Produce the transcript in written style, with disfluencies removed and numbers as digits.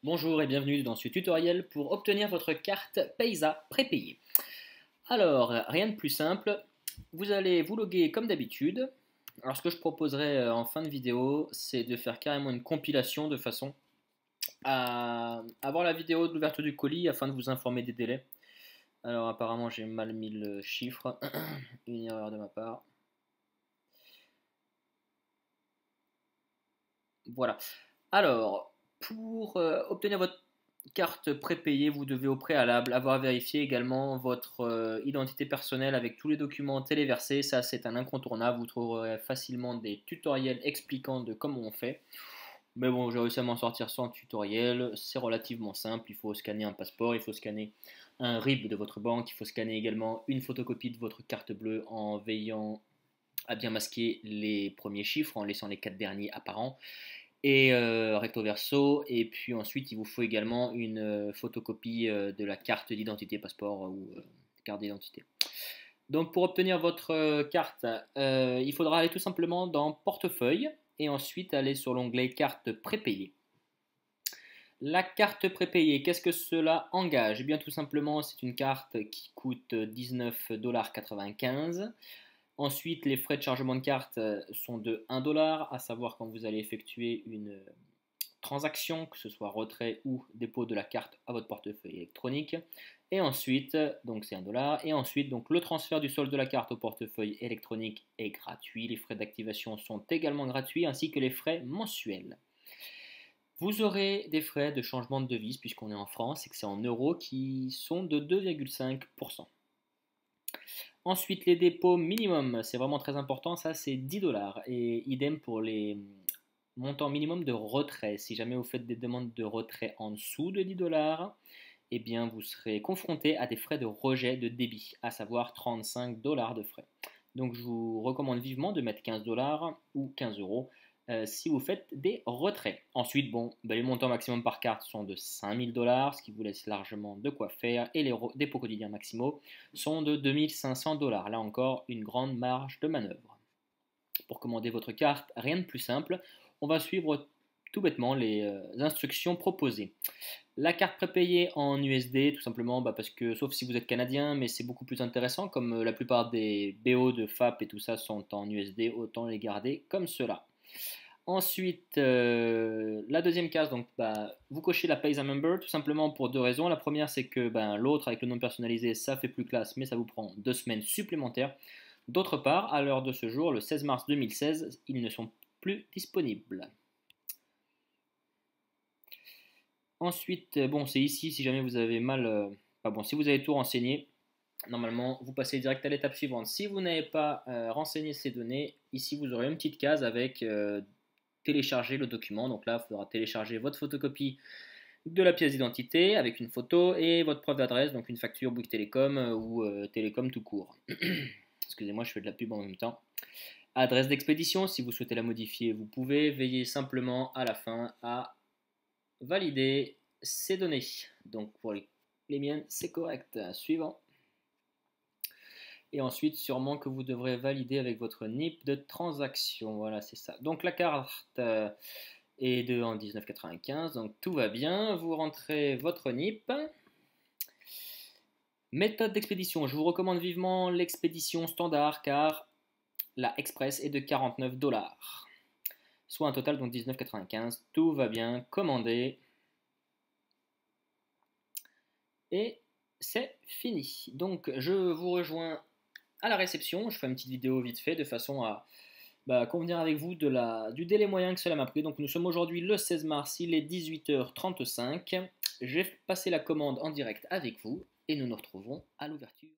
Bonjour et bienvenue dans ce tutoriel pour obtenir votre carte Paysa prépayée. Alors, rien de plus simple, vous allez vous loguer comme d'habitude. Alors ce que je proposerai en fin de vidéo, c'est de faire carrément une compilation de façon à avoir la vidéo de l'ouverture du colis afin de vous informer des délais. Alors apparemment j'ai mal mis le chiffre, une erreur de ma part. Voilà. Alors, pour obtenir votre carte prépayée, vous devez au préalable avoir vérifié également votre identité personnelle avec tous les documents téléversés. Ça, c'est un incontournable. Vous trouverez facilement des tutoriels expliquant de comment on fait. Mais bon, j'ai réussi à m'en sortir sans tutoriel. C'est relativement simple. Il faut scanner un passeport, il faut scanner un RIB de votre banque, il faut scanner également une photocopie de votre carte bleue en veillant à bien masquer les premiers chiffres, en laissant les 4 derniers apparents et recto verso. Et puis ensuite, il vous faut également une photocopie de la carte d'identité, passeport ou carte d'identité. Donc pour obtenir votre carte, il faudra aller tout simplement dans Portefeuille et ensuite aller sur l'onglet Carte prépayée. La carte prépayée, qu'est-ce que cela engage? Eh bien tout simplement, c'est une carte qui coûte 19,95 $. Ensuite, les frais de chargement de carte sont de 1 $, à savoir quand vous allez effectuer une transaction, que ce soit retrait ou dépôt de la carte à votre portefeuille électronique. Et ensuite, donc c'est 1 $. Et ensuite, donc le transfert du solde de la carte au portefeuille électronique est gratuit. Les frais d'activation sont également gratuits, ainsi que les frais mensuels. Vous aurez des frais de changement de devise, puisqu'on est en France et que c'est en euros, qui sont de 2,5%. Ensuite, les dépôts minimum, c'est vraiment très important, ça c'est 10 $. Et idem pour les montants minimum de retrait. Si jamais vous faites des demandes de retrait en dessous de 10 $, eh bien vous serez confronté à des frais de rejet de débit, à savoir 35 $ de frais. Donc je vous recommande vivement de mettre 15 $ ou 15 euros si vous faites des retraits. Ensuite, bon, les montants maximum par carte sont de 5000 $, ce qui vous laisse largement de quoi faire, et les dépôts quotidiens maximaux sont de 2500 $. Là encore, une grande marge de manœuvre. Pour commander votre carte, rien de plus simple, on va suivre tout bêtement les instructions proposées. La carte prépayée en USD, tout simplement parce que, sauf si vous êtes canadien, mais c'est beaucoup plus intéressant, comme la plupart des BO de FAP et tout ça sont en USD, autant les garder comme cela. Ensuite, la deuxième case, donc vous cochez la Paysa Member tout simplement pour deux raisons. La première, c'est que l'autre avec le nom personnalisé, ça fait plus classe, mais ça vous prend 2 semaines supplémentaires. D'autre part, à l'heure de ce jour, le 16 mars 2016, ils ne sont plus disponibles. Ensuite, bon, c'est ici si jamais vous avez mal. Si vous avez tout renseigné, normalement, vous passez direct à l'étape suivante. Si vous n'avez pas renseigné ces données, ici vous aurez une petite case avec télécharger le document. Donc là, il faudra télécharger votre photocopie de la pièce d'identité avec une photo et votre preuve d'adresse, donc une facture Bouygues Télécom ou Télécom tout court. Excusez-moi, je fais de la pub en même temps. Adresse d'expédition, si vous souhaitez la modifier, vous pouvez. Veiller simplement à la fin à valider ces données. Donc pour les miennes, c'est correct. Suivant. Et ensuite, sûrement que vous devrez valider avec votre NIP de transaction. Voilà, c'est ça. Donc la carte est de en 1995, donc tout va bien. Vous rentrez votre NIP. Méthode d'expédition. Je vous recommande vivement l'expédition standard car la express est de 49 $. Soit un total donc 19,95. Tout va bien. Commandé. Et c'est fini. Donc je vous rejoins à la réception. Je fais une petite vidéo vite fait de façon à convenir avec vous du délai moyen que cela m'a pris. Donc nous sommes aujourd'hui le 16 mars, il est 18h35. Je vais passer la commande en direct avec vous et nous nous retrouvons à l'ouverture.